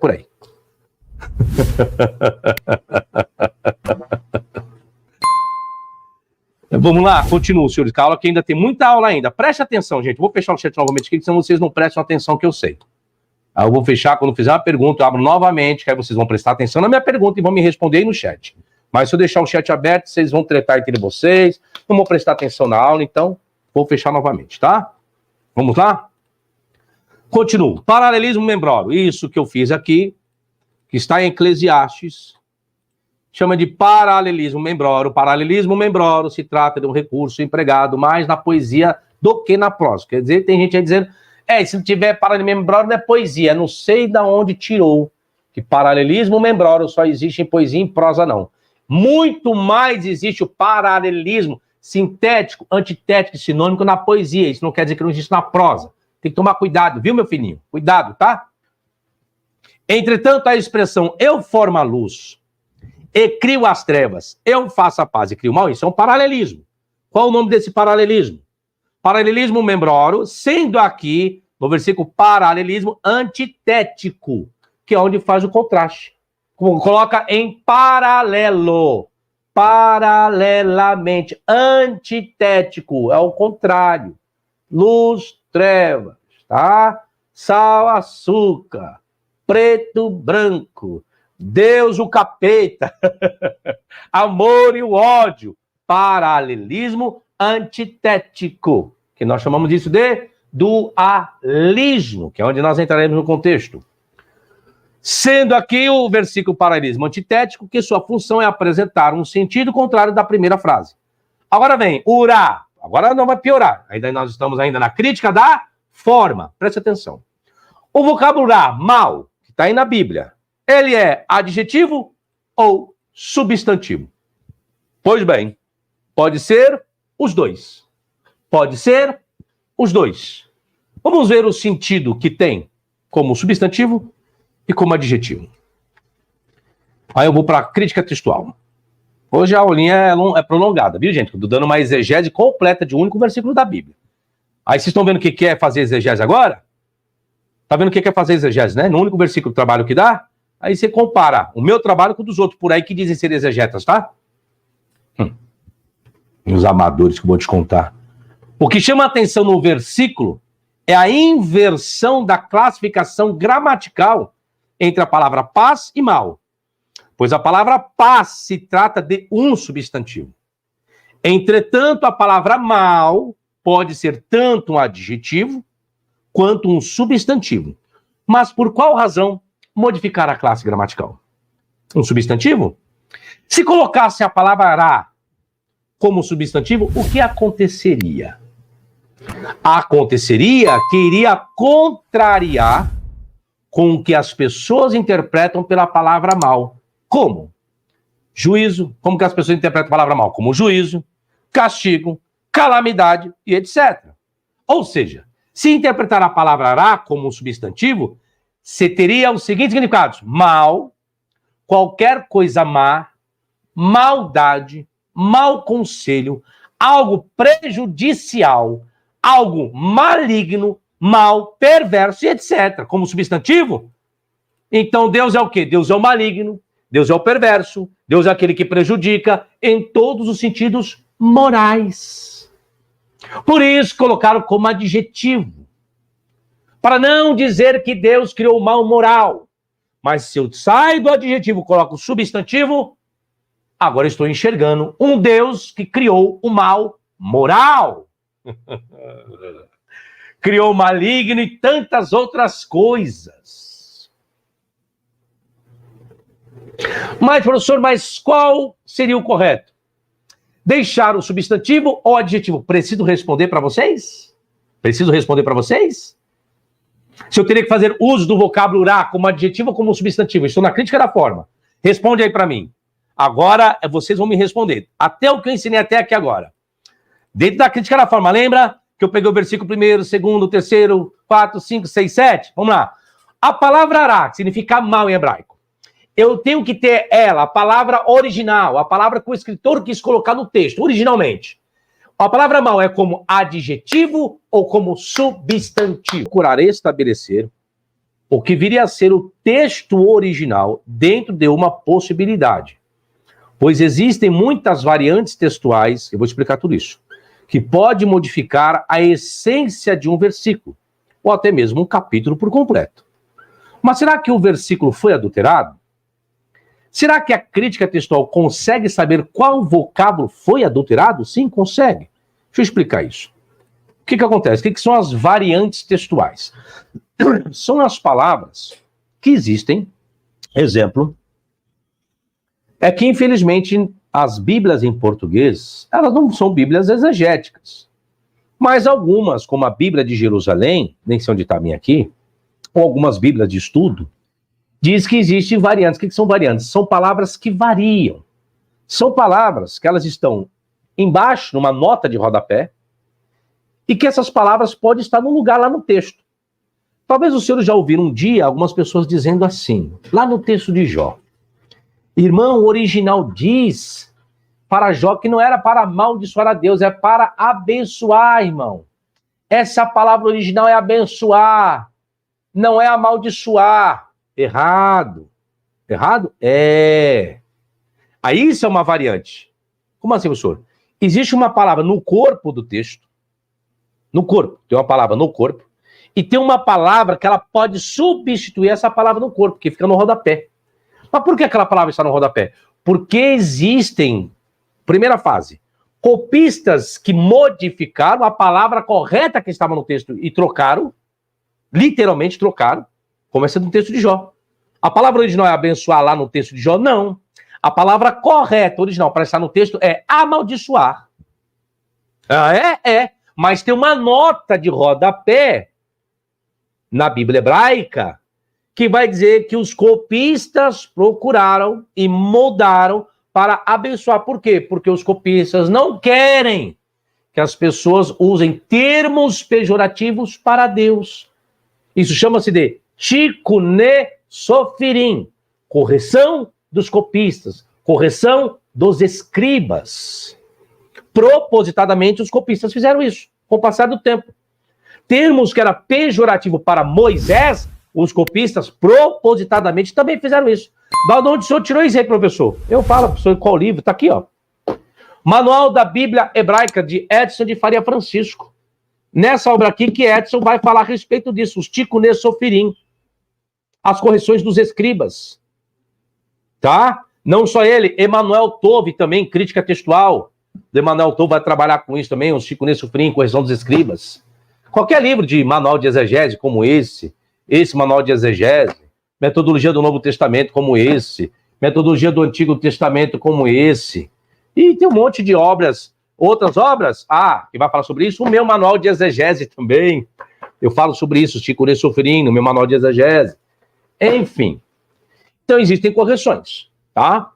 Por aí. Vamos lá, continuo, senhores. Calma que ainda tem muita aula ainda. Preste atenção, gente. Vou fechar o chat novamente aqui, senão vocês não prestam atenção que eu sei. Aí eu vou fechar, quando fizer uma pergunta, eu abro novamente, que aí vocês vão prestar atenção na minha pergunta e vão me responder aí no chat. Mas se eu deixar o chat aberto, vocês vão tretar entre vocês, não vão prestar atenção na aula, então vou fechar novamente, tá? Vamos lá? Continuo. Paralelismo membrório. Isso que eu fiz aqui, que está em Eclesiastes, chama de paralelismo membrório. Paralelismo membrório se trata de um recurso empregado mais na poesia do que na prosa. Quer dizer, tem gente aí dizendo, se não tiver paralelismo membrório não é poesia. Não sei de onde tirou que paralelismo membrório só existe em poesia e em prosa, não. Muito mais existe o paralelismo sintético, antitético e sinônico na poesia. Isso não quer dizer que não existe na prosa. Tem que tomar cuidado, viu, meu filhinho? Cuidado, tá? Entretanto, a expressão eu formo a luz e crio as trevas, eu faço a paz e crio o mal, isso é um paralelismo. Qual o nome desse paralelismo? Paralelismo membrório, sendo aqui, no versículo, paralelismo antitético, que é onde faz o contraste. Coloca em paralelo, paralelamente, antitético, é o contrário. Luz, trevas, tá? Sal, açúcar, preto, branco, Deus, o capeta, amor e o ódio, paralelismo antitético, que nós chamamos disso de dualismo, que é onde nós entraremos no contexto. Sendo aqui o versículo paralelismo antitético, que sua função é apresentar um sentido contrário da primeira frase. Agora vem, urá. Agora não vai piorar. Ainda nós estamos ainda na crítica da forma. Preste atenção. O vocábulo urá, mal, que está aí na Bíblia, ele é adjetivo ou substantivo? Pois bem, pode ser os dois. Pode ser os dois. Vamos ver o sentido que tem como substantivo e como adjetivo. Aí eu vou para a crítica textual. Hoje a aulinha é prolongada, viu, gente? Estou dando uma exegese completa de um único versículo da Bíblia. Aí vocês estão vendo o que é fazer exegese agora? Tá vendo o que é fazer exegese, né? No único versículo do trabalho que dá, aí você compara o meu trabalho com o dos outros por aí que dizem ser exegetas, tá? Os amadores que eu vou te contar. O que chama a atenção no versículo é a inversão da classificação gramatical entre a palavra paz e mal. Pois a palavra paz se trata de um substantivo. Entretanto, a palavra mal pode ser tanto um adjetivo quanto um substantivo. Mas por qual razão modificar a classe gramatical? Um substantivo? Se colocasse a palavra ra como substantivo, o que aconteceria? Aconteceria que iria contrariar com o que as pessoas interpretam pela palavra mal. Como? Juízo. Como que as pessoas interpretam a palavra mal? Como juízo, castigo, calamidade e etc. Ou seja, se interpretar a palavra ra como substantivo, você teria os seguintes significados: mal, qualquer coisa má, maldade, mau conselho, algo prejudicial, algo maligno, mal, perverso e etc. Como substantivo, então Deus é o quê? Deus é o maligno, Deus é o perverso, Deus é aquele que prejudica em todos os sentidos morais. Por isso colocaram como adjetivo, para não dizer que Deus criou o mal moral. Mas se eu saio do adjetivo e coloco o substantivo, agora estou enxergando um Deus que criou o mal moral. Criou o maligno e tantas outras coisas. Mas, professor, qual seria o correto? Deixar o substantivo ou adjetivo? Preciso responder para vocês? Preciso responder para vocês? Se eu teria que fazer uso do vocábulo ra como adjetivo ou como substantivo? Estou na crítica da forma. Responde aí para mim. Agora, vocês vão me responder. Até o que eu ensinei até aqui agora. Dentro da crítica da forma, lembra que eu peguei o versículo 1º, 2º, 3º, 4, 5, 6, 7? Vamos lá. A palavra ra, que significa mal em hebraico, eu tenho que ter ela, a palavra original, a palavra que o escritor quis colocar no texto, originalmente. A palavra mal é como adjetivo ou como substantivo? Procurar estabelecer o que viria a ser o texto original dentro de uma possibilidade. Pois existem muitas variantes textuais, eu vou explicar tudo isso, que pode modificar a essência de um versículo, ou até mesmo um capítulo por completo. Mas será que o versículo foi adulterado? Será que a crítica textual consegue saber qual vocábulo foi adulterado? Sim, consegue. Deixa eu explicar isso. O que acontece? O que são as variantes textuais? São as palavras que existem, exemplo, é que infelizmente as bíblias em português, elas não são bíblias exegéticas, mas algumas, como a Bíblia de Jerusalém, nem sei onde está a minha aqui, ou algumas bíblias de estudo, diz que existem variantes. O que são variantes? São palavras que variam. São palavras que elas estão embaixo, numa nota de rodapé, e que essas palavras podem estar num lugar lá no texto. Talvez os senhores já ouviram um dia algumas pessoas dizendo assim, lá no texto de Jó, irmão, o original diz para Jó que não era para amaldiçoar a Deus, é para abençoar, irmão. Essa palavra original é abençoar, não é amaldiçoar. Errado. Errado? É. Aí isso é uma variante. Como assim, professor? Existe uma palavra no corpo do texto, no corpo, tem uma palavra no corpo, e tem uma palavra que ela pode substituir essa palavra no corpo, que fica no rodapé. Mas por que aquela palavra está no rodapé? Porque existem, primeira fase, copistas que modificaram a palavra correta que estava no texto e trocaram, literalmente trocaram, como essa do texto de Jó. A palavra original é abençoar lá no texto de Jó? Não. A palavra correta, original, para estar no texto é amaldiçoar. É. Mas tem uma nota de rodapé na Bíblia hebraica que vai dizer que os copistas procuraram e mudaram para abençoar. Por quê? Porque os copistas não querem que as pessoas usem termos pejorativos para Deus. Isso chama-se de Tikkun Sofirim, correção dos copistas, correção dos escribas. Propositadamente, os copistas fizeram isso, com o passar do tempo. Termos que era pejorativo para Moisés, os copistas propositadamente também fizeram isso. Da onde o senhor tirou isso aí, professor? Eu falo, professor, qual livro? Está aqui, ó. Manual da Bíblia Hebraica, de Edson de Faria Francisco. Nessa obra aqui que Edson vai falar a respeito disso, os Tikkun Sofirim, as correções dos escribas. Tá? Não só ele, Emanuel Tove também, crítica textual. Emanuel Tove vai trabalhar com isso também, os Tikkun Sofirim, correção dos escribas. Qualquer livro de manual de exegese como esse manual de exegese, metodologia do Novo Testamento como esse, metodologia do Antigo Testamento como esse, e tem um monte de obras, outras obras, que vai falar sobre isso, o meu manual de exegese também, eu falo sobre isso, Tikkun Sofirim, no meu manual de exegese, enfim. Então existem correções, tá?